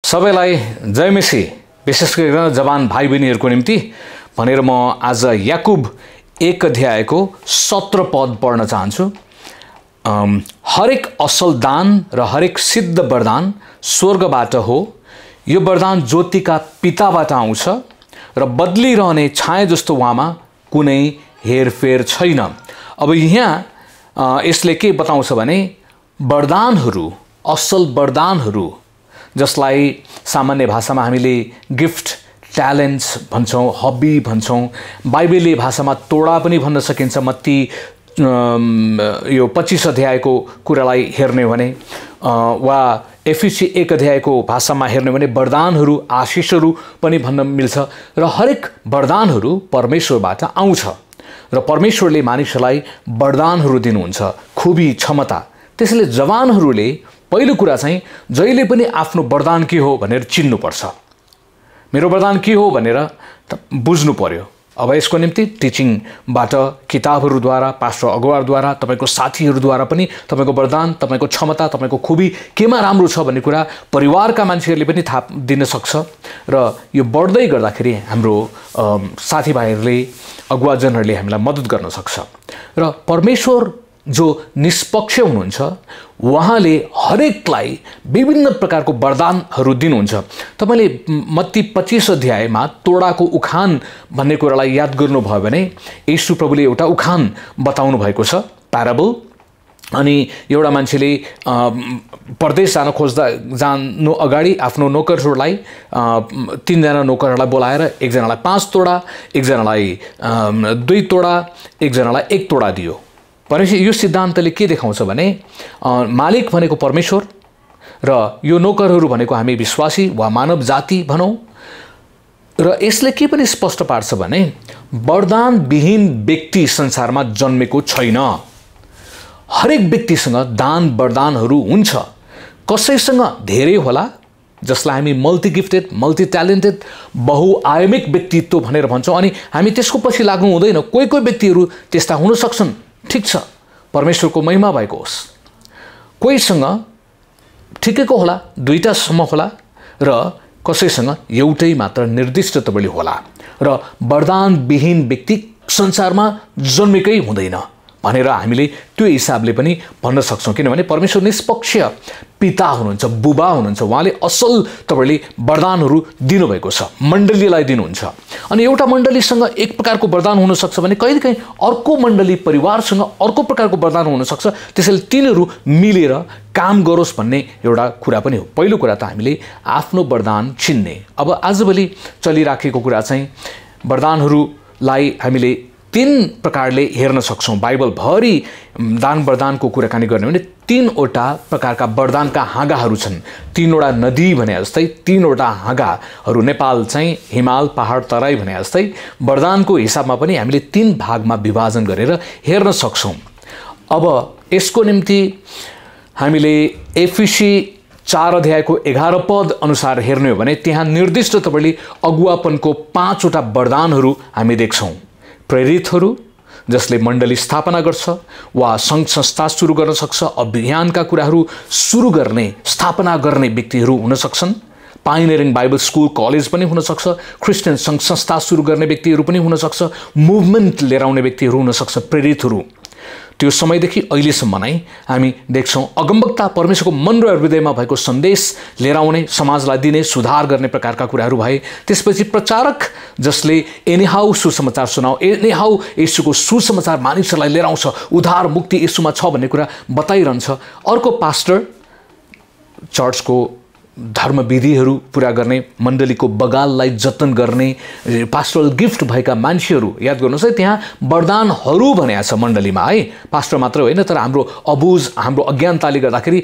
सबैलाई जय मसी। विशेष गरेर जवान भाइ बहिनीहरूको निम्ति भनेर म आज याकुब 1 अध्यायको 17 पद पढ्न चाहन्छु। हरेक असल दान र हरेक सिद्ध वरदान स्वर्गबाट हो। यो वरदान ज्योतिका पिताबाट आउँछ र बदलिरहने छाया जस्तो उहाँमा कुनै हेरफेर छैन। अब यहाँ यसले के बताउँछ भने वरदानहरू, असल वरदानहरू जसलाई सामान्य भाषामा हामीले गिफ्ट, ट्यालेन्ट्स भन्छौँ, हबी भन्छौँ। बाइबली भाषामा तोडा पनि भन्न सकिन्छ। मत्ती यो 25 अध्यायको कुरालाई हेर्ने भने वा एफिसी 1 अध्यायको भाषामा हेर्ने भने वरदानहरू, आशिषहरू पनि भन्न मिल्छ। र हरेक वरदानहरू परमेश्वरबाट आउँछ र परमेश्वरले मानिसहरूलाई वरदानहरू दिनुहुन्छ, खुबी, क्षमता। त्यसैले जवानहरूले पहिलो कुरा चाहिँ जहिले पनि आफ्नो वरदान के हो भनेर चिन्नुपर्छ। मेरो वरदान के हो भनेर बुझ्नु पर्यो। अब यसको निम्ति टिचिङबाट, किताबहरूद्वारा, पास्टर अगुवाद्वारा, तपाईँको साथीहरूद्वारा पनि तपाईँको वरदान, तपाईँको क्षमता, तपाईँको खुबी केमा राम्रो छ भन्ने कुरा परिवारका मान्छेहरूले पनि थाहा दिन सक्छ। र यो बढ्दै गर्दाखेरि हाम्रो साथीभाइहरूले, अगुवाजनहरूले हामीलाई मद्दत गर्न सक्छ। र परमेश्वर जो निष्पक्ष हुनुहुन्छ उहाँले हरेकलाई विभिन्न प्रकारको वरदानहरू दिनुहुन्छ। तपाईँले मत्ती 25 अध्यायमा तोडाको उखान भन्ने कुरालाई याद गर्नुभयो भने येशू प्रभुले एउटा उखान बताउनु भएको छ, प्याराबल। अनि एउटा मान्छेले परदेश जानु अगाडि आफ्नो नोकरहरूलाई 3 जना नोकरहरूलाई बोलाएर एकजनालाई 5 तोडा, एकजनालाई 2 तोडा, एकजनालाई 1 तोडा दियो। भनेपछि यो सिद्धान्तले के देखाउँछ भने मालिक भनेको परमेश्वर र यो नोकरहरू भनेको हामी विश्वासी वा मानव जाति भनौँ। र यसले के पनि स्पष्ट पार्छ भने वरदानविहीन व्यक्ति संसारमा जन्मेको छैन। हरेक व्यक्तिसँग दान वरदानहरू हुन्छ। कसैसँग धेरै होला, जसलाई हामी मल्टी गिफ्टेड, मल्टी ट्यालेन्टेड, बहुआयामिक व्यक्तित्व भनेर भन्छौँ। अनि हामी त्यसको पछि लाग्नु हुँदैन। कोही कोही व्यक्तिहरू त्यस्ता हुन सक्छन्, ठिक छ, परमेश्वरको महिमा भएको होस्। कोहीसँग ठिकैको होला, 2टासम्म होला र कसैसँग एउटै मात्र निर्दिष्ट तपाईँले होला। र वरदानविहीन व्यक्ति संसारमा जन्मेकै हुँदैन भनेर हामीले त्यो हिसाबले पनि भन्न सक्छौँ। किनभने परमेश्वर निष्पक्ष पिता हुनुहुन्छ, बुबा हुनुहुन्छ। उहाँले असल तपाईँले वरदानहरू दिनुभएको छ, मण्डलीलाई दिनुहुन्छ। अनि एउटा मण्डलीसँग एक प्रकारको वरदान हुनसक्छ भने कहिलेकाहीँ अर्को मण्डली परिवारसँग अर्को प्रकारको वरदान हुनसक्छ। त्यसैले तिनीहरू मिलेर काम गरोस् भन्ने एउटा कुरा पनि हो। पहिलो कुरा त हामीले आफ्नो वरदान चिन्ने। अब आजभोलि चलिराखेको कुरा चाहिँ वरदानहरूलाई हामीले 3 प्रकारले हेर्न सक्छौँ। बाइबलभरि दान वरदानको कुराकानी गर्ने भने 3वटा प्रकारका वरदानका हाँगाहरू छन्। 3वटा नदी भने जस्तै 3वटा हाँगाहरू। नेपाल चाहिँ हिमाल, पहाड, तराई भने जस्तै वरदानको हिसाबमा पनि हामीले 3 भागमा विभाजन गरेर हेर्न सक्छौँ। अब यसको निम्ति हामीले एफिसी 4 अध्यायको 11 पद अनुसार हेर्ने हो भने त्यहाँ निर्दिष्ट तपाईँले अगुवापनको 5वटा वरदानहरू हामी देख्छौँ। प्रेरितहरू जसले मण्डली स्थापना गर्छ वा सङ्घ संस्था सुरु गर्न सक्छ, अभियानका कुराहरू सुरु गर्ने, स्थापना गर्ने व्यक्तिहरू हुन सक्छन्। पाइनियरिङ बाइबल स्कुल, कलेज पनि हुनसक्छ। क्रिस्चियन सङ्घ संस्था सुरु गर्ने व्यक्तिहरू पनि हुनसक्छ। मुभमेन्ट लिएर आउने व्यक्तिहरू हुनसक्छ, प्रेरितहरू। त्यो समयदेखि अहिलेसम्म नै हामी देख्छौँ अगमवक्ता परमेश्वरको मन र हृदयमा भएको सन्देश लिएर आउने, समाजलाई दिने, सुधार गर्ने प्रकारका कुराहरू भए। त्यसपछि प्रचारक जसले एनीहाउ सुसमाचार सुनाऊ, एनीहाउ येशूको सुसमाचार मानिसहरूलाई लिएर आउँछ, उद्धार मुक्ति येशूमा छ भन्ने कुरा बताइरहन्छ। अर्को पास्टर, चर्चको धर्मविधिहरू पुरा गर्ने, मण्डलीको बगाललाई जतन गर्ने, पास्टरल गिफ्ट भएका मान्छेहरू। याद गर्नुहोस् है, त्यहाँ वरदानहरू भनेको छ मण्डलीमा है, पास्टर मात्र होइन। तर हाम्रो अबुझ, हाम्रो अज्ञानताले गर्दाखेरि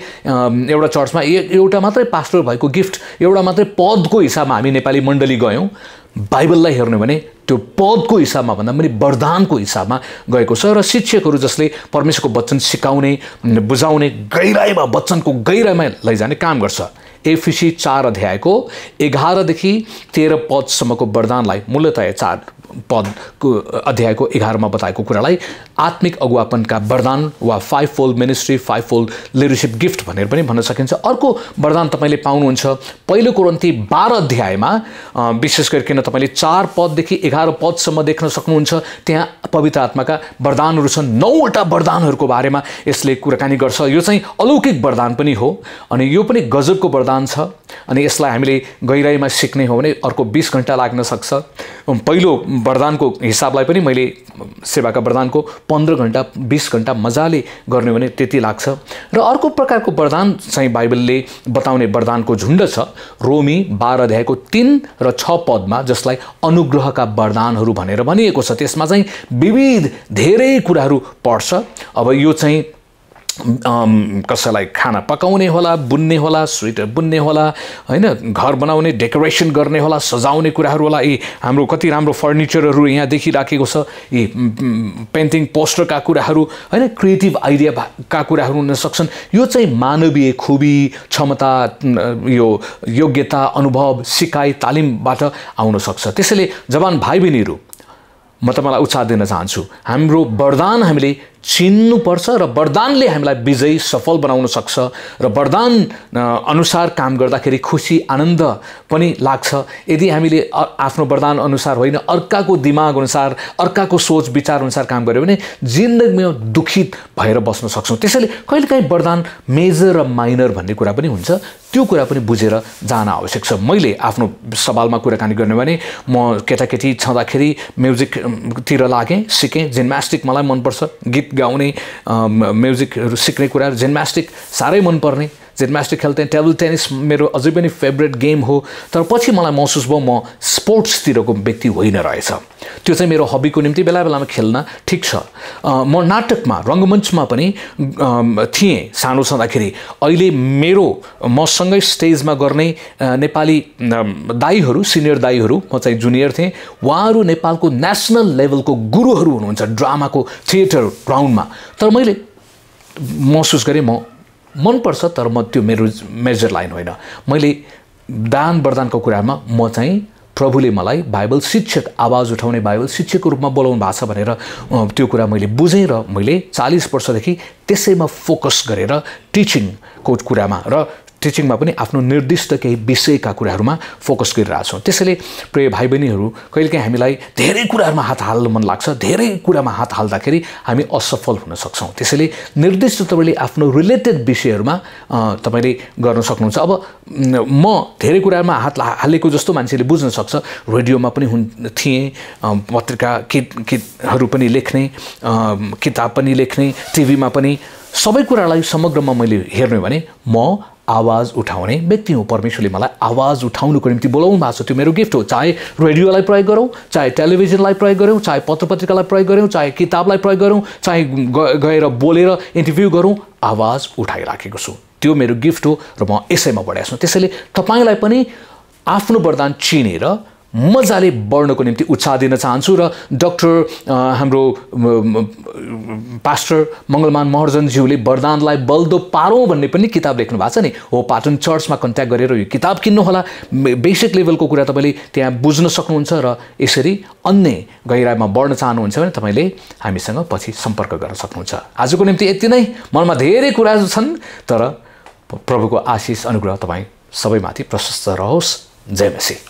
एउटा चर्चमा एउटा मात्रै पास्टर भएको गिफ्ट, एउटा मात्रै पदको हिसाबमा हामी नेपाली मण्डली गयौँ। बाइबललाई हेर्नु भने त्यो पदको हिसाबमा भन्दा पनि वरदानको हिसाबमा गएको छ। र शिक्षकहरू जसले परमेश्वरको वचन सिकाउने, बुझाउने, गहिराइमा वचनको गहिराइमा लैजाने काम गर्छ। एफिसी 4 अध्यायको 11 देखि 13 पदसम्मको वरदानलाई मूलतया 4 पदको अध्यायको 11 मा बताएको कुरालाई आत्मिक अगुवापनका वरदान वा 5 fold ministry 5 fold leadership gift भनेर पनि भन्न सकिन्छ। अर्को वरदान तपाईले पाउनुहुन्छ पहिलो कोरिन्थी 12 अध्यायमा, विशेष गरिकन तपाईले 4 पददेखि 11 पदसम्म देख्न सक्नुहुन्छ। त्यहाँ पवित्र आत्माका वरदानहरू छन्। 9 वटा वरदानहरूको बारेमा यसले कुराकानी गर्छ। यो चाहिँ अलौकिक वरदान पनि हो अनि यो पनि गजबको वरदान छ अनि यसलाई हामीले गहिराईमा सिक्ने हो भने अर्को 20 घण्टा लाग्न सक्छ। पहिलो वरदानको हिसाबलाई पनि मैले सेवाका वरदानको 15 घण्टा 20 घण्टा मजाले गर्ने भने त्यति लाग्छ। र अर्को प्रकारको वरदान चाहिँ बाइबलले बताउने वरदानको झुण्ड छ। रोमी 12 अध्यायको 3 र 6 पदमा जसलाई अनुग्रहका वरदानहरू भनेर भनिएको छ। त्यसमा चाहिँ विविध धेरै कुराहरू पर्छ। अब यो चाहिँ कसैलाई खाना पकाउने होला, बुन्ने होला, स्वेटर बुन्ने होला, हैन, घर बनाउने, डेकोरेसन गर्ने होला, सजाउने कुराहरू होला। यी हाम्रो कति राम्रो फर्निचरहरू यहाँ देखिराखेको छ। यी पेन्टिङ पोस्टरका कुराहरू, हैन, क्रिएटिभ आइडियाका कुराहरू हुन सक्छन्। यो चाहिँ मानवीय खुबी, क्षमता, यो योग्यता, अनुभव, सिकाइ, तालिमबाट आउन सक्छ। त्यसैले जवान भाइ बहिनीहरू, म तपाईलाई उत्साह दिन चाहन्छु। हाम्रो वरदान हामीले चिन्नुपर्छ र वरदानले हामीलाई विजयी सफल बनाउन सक्छ र वरदान अनुसार काम गर्दाखेरि खुसी आनन्द पनि लाग्छ। यदि हामीले आफ्नो वरदान अनुसार होइन अर्काको दिमाग अनुसार, अर्काको सोच विचार अनुसार काम गर्यो भने जिन्दगीमा दुखित भएर बस्न सक्छौँ। त्यसैले कहिलेकाहीँ वरदान मेजर र माइनर भन्ने कुरा पनि हुन्छ। त्यो कुरा पनि बुझेर जान आवश्यक छ। मैले आफ्नो सवालमा कुराकानी गर्ने भने म केटाकेटी छँदाखेरि म्युजिकतिर लागेँ, सिकेँ। जिम्नास्टिक मलाई मनपर्छ, गीत गाउने, म्युजिकहरू सिक्ने कुराहरू, जिम्नास्टिक साह्रै मनपर्ने। जिम्नास्टिक खेल्थेँ। टेबल टेनिस मेरो अझै पनि फेभरेट गेम हो। तर पछि मलाई महसुस भयो म स्पोर्ट्सतिरको व्यक्ति होइन रहेछ। त्यो चाहिँ मेरो हबीको निम्ति बेला बेलामा खेल्न ठिक छ। म नाटकमा, रङ्गमञ्चमा पनि थिएँ सानो छँदाखेरि। अहिले मसँगै स्टेजमा गर्ने नेपाली दाईहरू, सिनियर दाईहरू, म चाहिँ जुनियर थिएँ, उहाँहरू नेपालको नेसनल लेभलको गुरुहरू हुनुहुन्छ ड्रामाको थिएटर ग्राउन्डमा। तर मैले महसुस गरेँ म मनपर्छ, तर म त्यो मेरो मेजर लाइन होइन। मैले दान वरदानको कुरामा म चाहिँ प्रभुले मलाई बाइबल शिक्षक, आवाज उठाउने बाइबल शिक्षकको रूपमा बोलाउनु भएको छ भनेर त्यो कुरा मैले बुझेँ र मैले 40 वर्षदेखि त्यसैमा फोकस गरेर टिचिङको कुरामा र टिचिङमा पनि आफ्नो निर्दिष्ट केही विषयका कुराहरूमा फोकस गरिरहेको छौँ। त्यसैले प्रिय भाइ बहिनीहरू, कहिलेकाहीँ हामीलाई धेरै कुराहरूमा हात हाल्न मन लाग्छ। धेरै कुरामा हात हाल्दाखेरि हामी असफल हुन सक्छौँ। त्यसैले निर्दिष्ट तपाईँले आफ्नो रिलेटेड विषयहरूमा तपाईँले गर्न सक्नुहुन्छ। अब म धेरै कुरामा हात हालेको जस्तो मान्छेले बुझ्न सक्छ। रेडियोमा पनि थिएँ, पत्रिका किटहरू पनि लेख्ने, किताब पनि लेख्ने, टिभीमा पनि, सबै कुरालाई समग्रमा मैले हेर्ने भने म आवाज उठाउने व्यक्ति हूँ। परमेश्वरले मलाई आवाज उठाउनुको निम्ति बोलाउनु भएको छ। त्यो मेरो गिफ्ट हो। चाहे रेडियोलाई प्रयोग गरौँ, चाहे टेलिभिजनलाई प्रयोग गरौँ, चाहे पत्रपत्रिकालाई प्रयोग गरौँ, चाहे किताबलाई प्रयोग गरौँ, चाहे गएर बोलेर इन्टरभ्यू गरौँ, आवाज उठाइराखेको छु। त्यो मेरो गिफ्ट हो र म यसैमा बढेको छु। त्यसैले तपाईँलाई पनि आफ्नो वरदान चिनेर मजाले बढ्नको निम्ति उत्साह दिन चाहन्छु। र डाक्टर हाम्रो पास्टर मङ्गलमान महर्जनज्यूले वरदानलाई बल्दो पारौँ भन्ने पनि किताब लेख्नु भएको छ नि। हो, पाटन चर्चमा कन्ट्याक्ट गरेर यो किताब किन्नुहोला। बेसिक लेभलको कुरा तपाईँले त्यहाँ बुझ्न सक्नुहुन्छ र यसरी अन्य गहिराइमा बढ्न चाहनुहुन्छ भने तपाईँले हामीसँग पछि सम्पर्क गर्न सक्नुहुन्छ। आजको निम्ति यति नै। मनमा धेरै कुराहरू छन्, तर प्रभुको आशिष अनुग्रह तपाईँ सबैमाथि प्रशस्त रहोस्। जय मसीह।